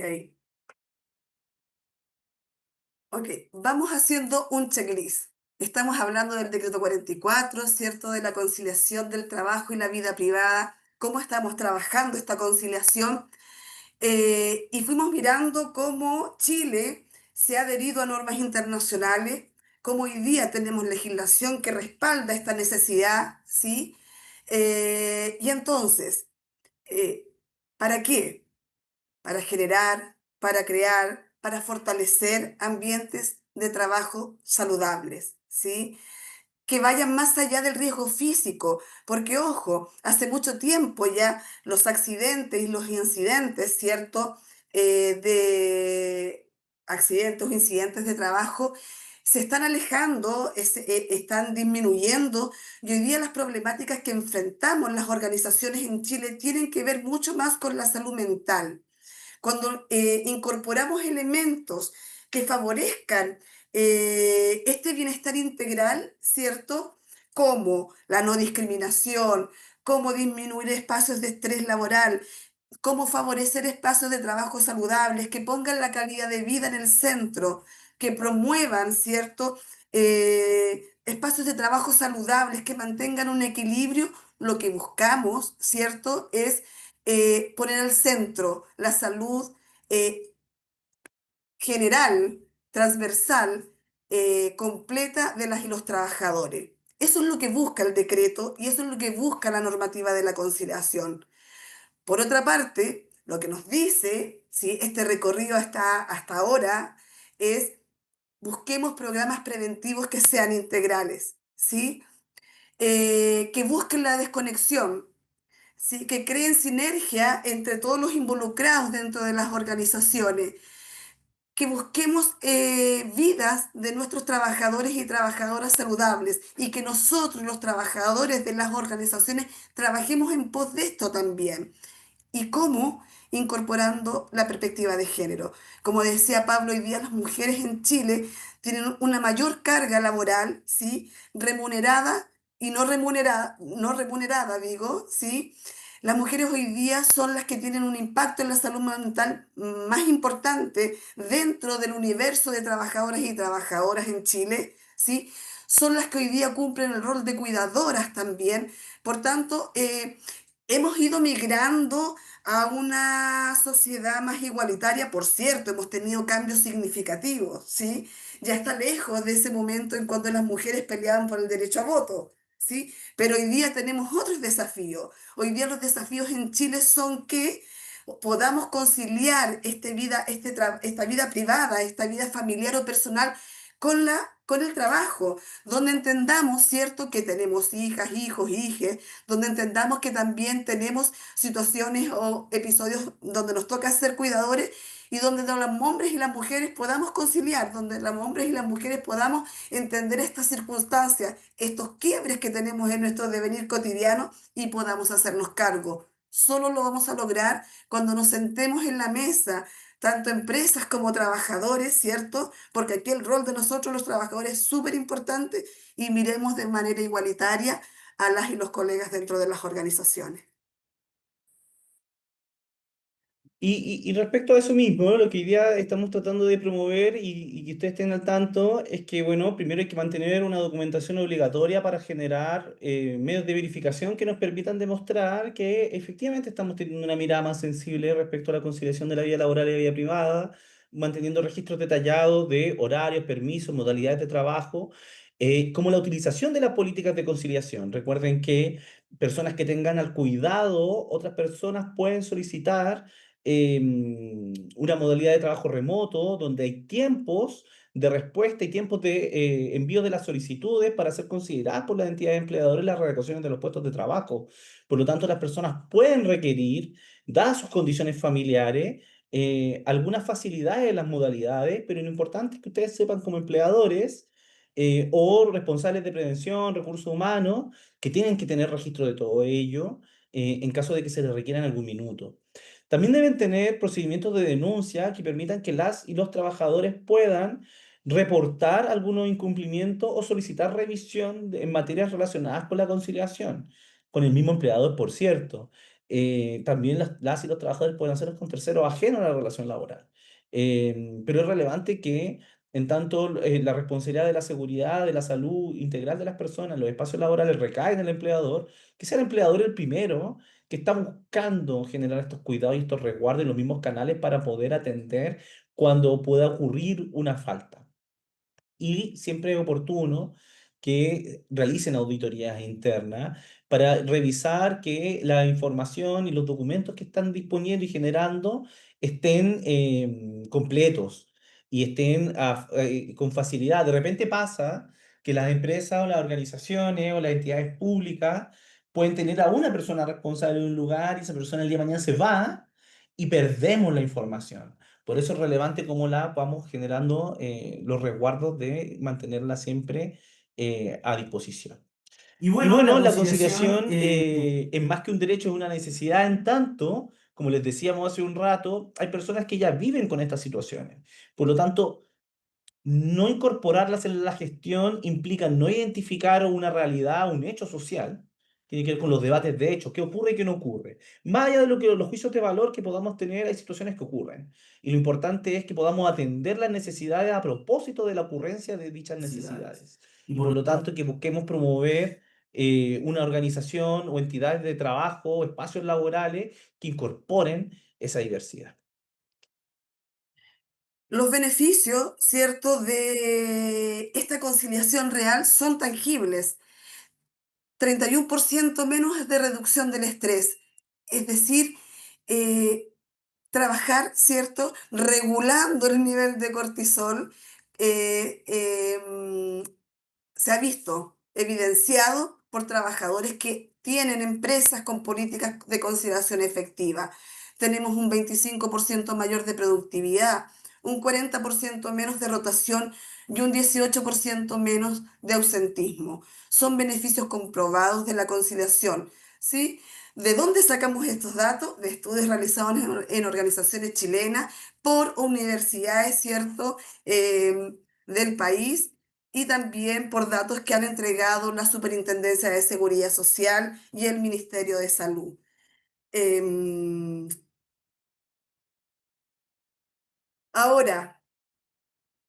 ok, vamos haciendo un checklist. Estamos hablando del decreto 44, ¿cierto? De la conciliación del trabajo y la vida privada. cómo estamos trabajando esta conciliación y fuimos mirando cómo Chile se ha adherido a normas internacionales, cómo hoy día tenemos legislación que respalda esta necesidad, ¿sí? Y entonces, eh, ¿para qué? Para generar, para crear, para fortalecer ambientes de trabajo saludables, ¿sí? Que vayan más allá del riesgo físico, porque ojo, hace mucho tiempo ya los accidentes y los incidentes, ¿cierto? De accidentes o incidentes de trabajo se están alejando, están disminuyendo y hoy día las problemáticas que enfrentamos las organizaciones en Chile tienen que ver mucho más con la salud mental. Cuando incorporamos elementos que favorezcan este bienestar integral, ¿cierto? Como la no discriminación, cómo disminuir espacios de estrés laboral, cómo favorecer espacios de trabajo saludables, que pongan la calidad de vida en el centro, que promuevan, ¿cierto? Espacios de trabajo saludables, que mantengan un equilibrio. Lo que buscamos, ¿cierto? Es poner al centro la salud eh, general, transversal, completa de las y los trabajadores. Eso es lo que busca el decreto y eso es lo que busca la normativa de la conciliación. Por otra parte, lo que nos dice, ¿sí? Este recorrido hasta ahora es busquemos programas preventivos que sean integrales, ¿sí? Que busquen la desconexión, ¿sí? Que creen sinergia entre todos los involucrados dentro de las organizaciones, que busquemos vidas de nuestros trabajadores y trabajadoras saludables y que nosotros, los trabajadores de las organizaciones, trabajemos en pos de esto también. ¿Y cómo? Incorporando la perspectiva de género. Como decía Pablo, hoy día las mujeres en Chile tienen una mayor carga laboral, ¿sí? Remunerada y no remunerada, digo, ¿sí? Las mujeres hoy día son las que tienen un impacto en la salud mental más importante dentro del universo de trabajadoras y trabajadoras en Chile, ¿sí? Son las que hoy día cumplen el rol de cuidadoras también. Por tanto, hemos ido migrando a una sociedad más igualitaria. Por cierto, hemos tenido cambios significativos, ¿sí? Ya está lejos de ese momento en cuando las mujeres peleaban por el derecho a voto, ¿sí? Pero hoy día tenemos otros desafíos. Hoy día los desafíos en Chile son que podamos conciliar esta vida privada, esta vida familiar o personal con el trabajo, donde entendamos, ¿cierto?, que tenemos hijas, hijos, hijes, donde entendamos que también tenemos situaciones o episodios donde nos toca ser cuidadores y donde los hombres y las mujeres podamos conciliar, donde los hombres y las mujeres podamos entender estas circunstancias, estos quiebres que tenemos en nuestro devenir cotidiano y podamos hacernos cargo. Solo lo vamos a lograr cuando nos sentemos en la mesa, tanto empresas como trabajadores, ¿cierto? Porque aquí el rol de nosotros los trabajadores es súper importante y miremos de manera igualitaria a las y los colegas dentro de las organizaciones. Y respecto a eso mismo, lo que hoy día estamos tratando de promover y que ustedes estén al tanto es que, bueno, primero hay que mantener una documentación obligatoria para generar medios de verificación que nos permitan demostrar que efectivamente estamos teniendo una mirada más sensible respecto a la conciliación de la vida laboral y la vida privada, manteniendo registros detallados de horarios, permisos, modalidades de trabajo, como la utilización de las políticas de conciliación. Recuerden que personas que tengan al cuidado, otras personas pueden solicitar una modalidad de trabajo remoto donde hay tiempos de respuesta y tiempos de envío de las solicitudes para ser consideradas por las entidades empleadoras en las redacciones de los puestos de trabajo. Por lo tanto, las personas pueden requerir, dadas sus condiciones familiares, algunas facilidades en las modalidades, pero lo importante es que ustedes sepan como empleadores o responsables de prevención, recursos humanos, que tienen que tener registro de todo ello en caso de que se les requiera en algún minuto. También deben tener procedimientos de denuncia que permitan que las y los trabajadores puedan reportar algunos incumplimientos o solicitar revisión en materias relacionadas con la conciliación, con el mismo empleador, por cierto. También las y los trabajadores pueden hacerlo con terceros ajenos a la relación laboral. Pero es relevante que, en tanto la responsabilidad de la seguridad, de la salud integral de las personas, los espacios laborales recaen en el empleador, que sea el empleador el primero que está buscando generar estos cuidados y estos resguardos en los mismos canales para poder atender cuando pueda ocurrir una falta. Y siempre es oportuno que realicen auditorías internas para revisar que la información y los documentos que están disponiendo y generando estén completos y estén con facilidad. De repente pasa que las empresas o las organizaciones o las entidades públicas pueden tener a una persona responsable de un lugar y esa persona el día de mañana se va y perdemos la información. Por eso es relevante cómo la vamos generando los resguardos de mantenerla siempre a disposición. Y Y bueno, la bueno, la conciliación, conciliación es más que un derecho, es una necesidad en tanto, como les decíamos hace un rato, hay personas que ya viven con estas situaciones. Por lo tanto, no incorporarlas en la gestión implica no identificar una realidad, un hecho social. Tiene que ver con los debates de hechos, qué ocurre y qué no ocurre. Más allá de lo que los juicios de valor que podamos tener, hay situaciones que ocurren. Y lo importante es que podamos atender las necesidades a propósito de la ocurrencia de dichas necesidades. y Y por por lo lo tanto, tanto, que busquemos promover una organización o entidades de trabajo o espacios laborales que incorporen esa diversidad. Los beneficios, ¿cierto?, de esta conciliación real son tangibles. 31% menos de reducción del estrés. Es decir, eh, trabajar, ¿cierto?, regulando el nivel de cortisol, eh, em, se ha visto evidenciado por trabajadores que tienen empresas con políticas de conciliación efectiva. Tenemos un 25% mayor de productividad, un 40% menos de rotación y un 18% menos de ausentismo. Son beneficios comprobados de la conciliación, ¿sí? ¿De dónde sacamos estos datos? De estudios realizados en organizaciones chilenas por universidades, ¿cierto?, del país, y también por datos que han entregado la Superintendencia de Seguridad Social y el Ministerio de Salud. Em, Ahora,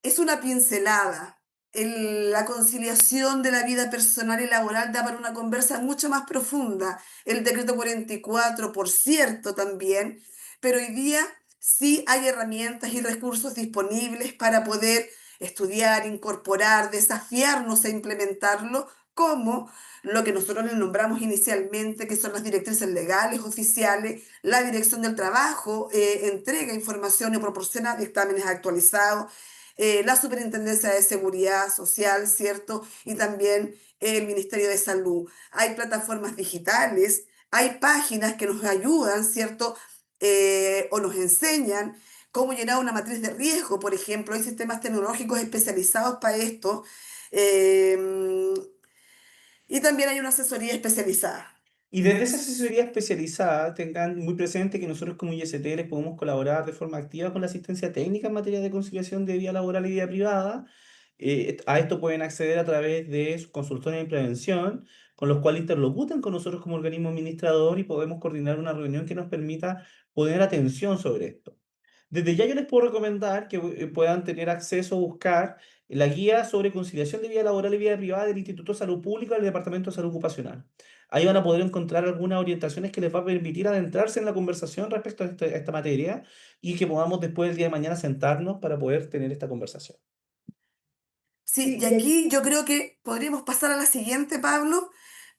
es una pincelada. La conciliación de la vida personal y laboral da para una conversa mucho más profunda. El decreto 44, por cierto, también. Pero hoy día sí hay herramientas y recursos disponibles para poder estudiar, incorporar, desafiarnos a implementarlo, como lo que nosotros le nombramos inicialmente, que son las directrices legales oficiales. La Dirección del Trabajo entrega información y proporciona dictámenes actualizados, la Superintendencia de Seguridad Social, ¿cierto? Y también el Ministerio de Salud. Hay plataformas digitales, hay páginas que nos ayudan, ¿cierto? O nos enseñan cómo llenar una matriz de riesgo, por ejemplo. Hay sistemas tecnológicos especializados para esto. eh, y también hay una asesoría especializada. Y desde esa asesoría especializada, tengan muy presente que nosotros como IST les podemos colaborar de forma activa con la asistencia técnica en materia de conciliación de vida laboral y vida privada. A esto pueden acceder a través de sus consultores en prevención, con los cuales interlocutan con nosotros como organismo administrador y podemos coordinar una reunión que nos permita poner atención sobre esto. Desde ya yo les puedo recomendar que puedan tener acceso a buscar la guía sobre conciliación de vida laboral y vida privada del Instituto de Salud Pública del Departamento de Salud Ocupacional. Ahí van a poder encontrar algunas orientaciones que les va a permitir adentrarse en la conversación respecto a esta materia y que podamos después el día de mañana sentarnos para poder tener esta conversación. Sí, y aquí yo creo que podríamos pasar a la siguiente, Pablo,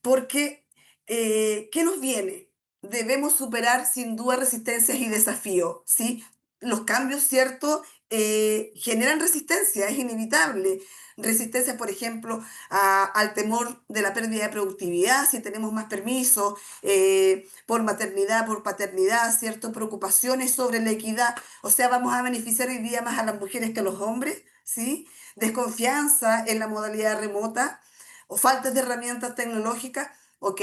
porque ¿qué nos viene? Debemos superar sin duda resistencias y desafíos, ¿sí? Los cambios, ¿cierto? Generan resistencia, es inevitable. Resistencia, por ejemplo, al temor de la pérdida de productividad, si tenemos más permisos, por maternidad, por paternidad, ¿cierto? Preocupaciones sobre la equidad. O sea, vamos a beneficiar hoy día más a las mujeres que a los hombres, ¿sí? Desconfianza en la modalidad remota o faltas de herramientas tecnológicas. Ok,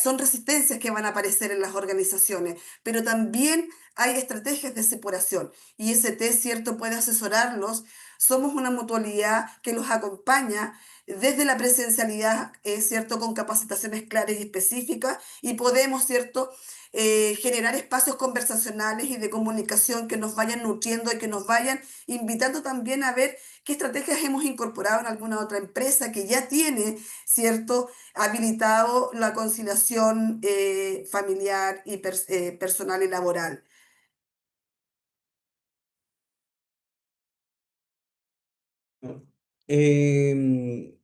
son resistencias que van a aparecer en las organizaciones, pero también hay estrategias de separación y IST, ¿cierto?, puede asesorarlos. Somos una mutualidad que los acompaña desde la presencialidad, ¿cierto? Con capacitaciones claras y específicas y podemos, ¿cierto? Generar espacios conversacionales y de comunicación que nos vayan nutriendo y que nos vayan invitando también a ver qué estrategias hemos incorporado en alguna otra empresa que ya tiene, ¿cierto? Habilitado la conciliación familiar y personal y laboral. Em,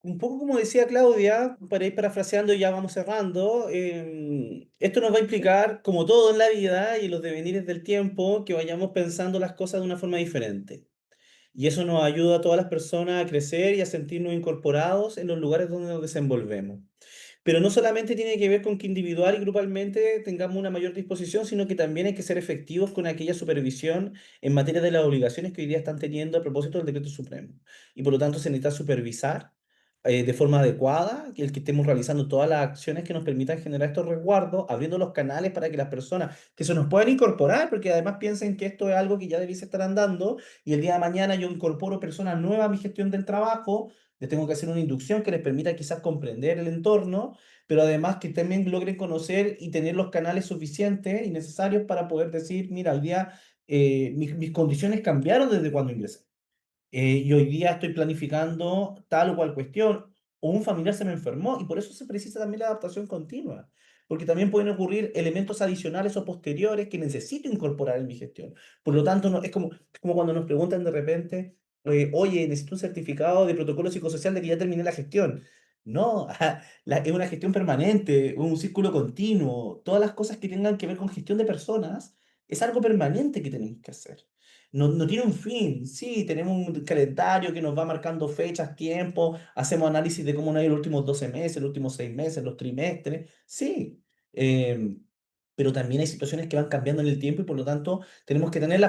un poco como decía Claudia, para ir parafraseando y ya vamos cerrando, esto nos va a implicar, como todo en la vida y en los devenires del tiempo, que vayamos pensando las cosas de una forma diferente. Y eso nos ayuda a todas las personas a crecer y a sentirnos incorporados en los lugares donde nos desenvolvemos. Pero no solamente tiene que ver con que individual y grupalmente tengamos una mayor disposición, sino que también hay que ser efectivos con aquella supervisión en materia de las obligaciones que hoy día están teniendo a propósito del decreto supremo. Y por lo tanto se necesita supervisar de forma adecuada el que estemos realizando todas las acciones que nos permitan generar estos resguardos, abriendo los canales para que las personas que se nos puedan incorporar, porque además piensen que esto es algo que ya debiese estar andando y el día de mañana yo incorporo personas nuevas a mi gestión del trabajo, les tengo que hacer una inducción que les permita quizás comprender el entorno, pero además que también logren conocer y tener los canales suficientes y necesarios para poder decir, mira, hoy día mis condiciones cambiaron desde cuando ingresé. Y hoy día estoy planificando tal o cual cuestión, o un familiar se me enfermó, y por eso se precisa también la adaptación continua, porque también pueden ocurrir elementos adicionales o posteriores que necesito incorporar en mi gestión. Por lo tanto, no, es como cuando nos preguntan de repente, oye, necesito un certificado de protocolo psicosocial de que ya terminé la gestión. No, es una gestión permanente, un círculo continuo. Todas las cosas que tengan que ver con gestión de personas es algo permanente que tenemos que hacer. No, no tiene un fin. Sí, tenemos un calendario que nos va marcando fechas, tiempo, hacemos análisis de cómo nos ha ido los últimos 12 meses, los últimos 6 meses, los trimestres. Sí, pero también hay situaciones que van cambiando en el tiempo y por lo tanto tenemos que tener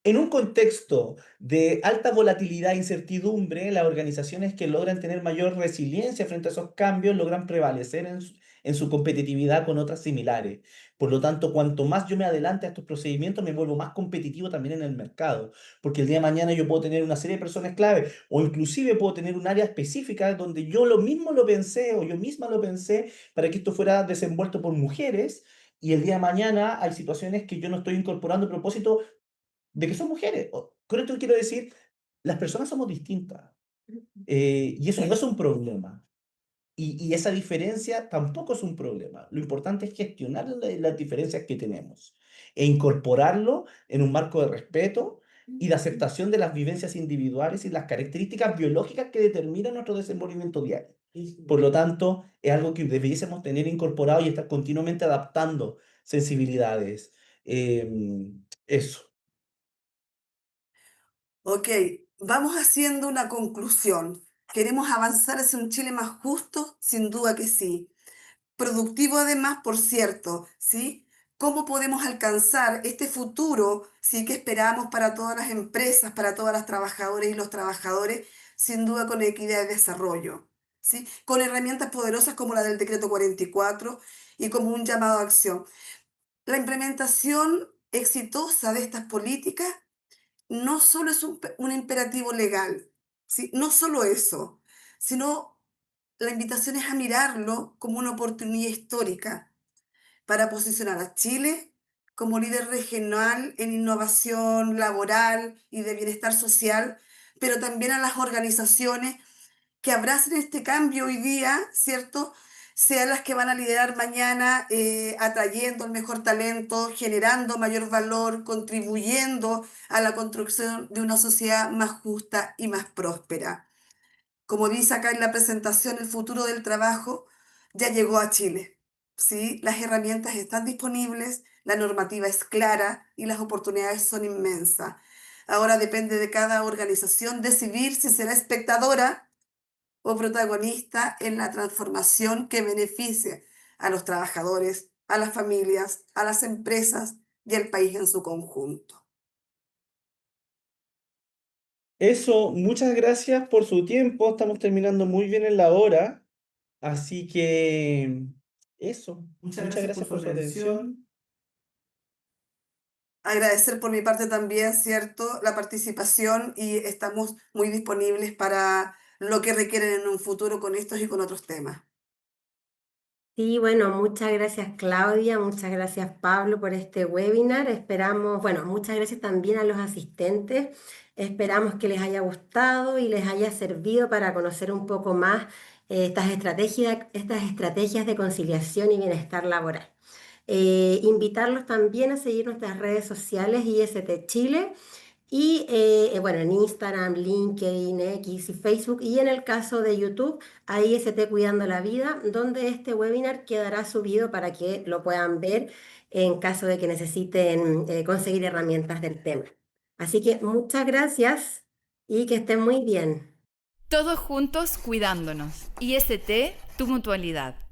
en un contexto de alta volatilidad e incertidumbre, las organizaciones que logran tener mayor resiliencia frente a esos cambios logran prevalecer en su competitividad con otras similares. Por lo tanto, cuanto más yo me adelante a estos procedimientos, me vuelvo más competitivo también en el mercado, porque el día de mañana yo puedo tener una serie de personas clave o inclusive puedo tener un área específica donde yo lo mismo lo pensé o yo misma lo pensé para que esto fuera desenvuelto por mujeres. Y el día de mañana hay situaciones que yo no estoy incorporando a propósito de que son mujeres. Con esto quiero decir, las personas somos distintas y eso no es un problema. Y esa diferencia tampoco es un problema. Lo importante es gestionar las diferencias que tenemos e incorporarlo en un marco de respeto y de aceptación de las vivencias individuales y las características biológicas que determinan nuestro desenvolvimiento diario. Por lo tanto, es algo que debiésemos tener incorporado y estar continuamente adaptando sensibilidades. Eso. Ok, vamos haciendo una conclusión. ¿Queremos avanzar hacia un Chile más justo? Sin duda que sí. Productivo además, por cierto, ¿sí? ¿Cómo podemos alcanzar este futuro, sí, que esperamos para todas las empresas, para todas las trabajadoras y los trabajadores? Sin duda con equidad de desarrollo, ¿sí? Con herramientas poderosas como la del decreto 44 y como un llamado a acción. La implementación exitosa de estas políticas no solo es un imperativo legal, ¿sí? No solo eso, sino la invitación es a mirarlo como una oportunidad histórica para posicionar a Chile como líder regional en innovación laboral y de bienestar social, pero también a las organizaciones que abracen este cambio hoy día, ¿cierto? Sean las que van a liderar mañana, atrayendo el mejor talento, generando mayor valor, contribuyendo a la construcción de una sociedad más justa y más próspera. Como dice acá en la presentación, el futuro del trabajo ya llegó a Chile. ¿Sí? Las herramientas están disponibles, la normativa es clara y las oportunidades son inmensas. Ahora depende de cada organización decidir si será espectadora o protagonista en la transformación que beneficie a los trabajadores, a las familias, a las empresas y al país en su conjunto. Eso, muchas gracias por su tiempo. Estamos terminando muy bien en la hora. Así que eso, Muchas muchas gracias por gracias su por su atención. atención. Agradecer por mi parte también, ¿cierto?, la participación y estamos muy disponibles lo que requieren en un futuro con estos y con otros temas. Sí, bueno, muchas gracias Claudia, muchas gracias Pablo por este webinar. Esperamos, bueno, muchas gracias también a los asistentes. Esperamos que les haya gustado y les haya servido para conocer un poco más estas estrategias de conciliación y bienestar laboral. Invitarlos también a seguir nuestras redes sociales IST Chile y bueno, en Instagram, LinkedIn, X y Facebook y en el caso de YouTube, ahí IST Cuidando la Vida, donde este webinar quedará subido para que lo puedan ver en caso de que necesiten conseguir herramientas del tema. Así que muchas gracias y que estén muy bien. Todos juntos cuidándonos. IST, tu mutualidad.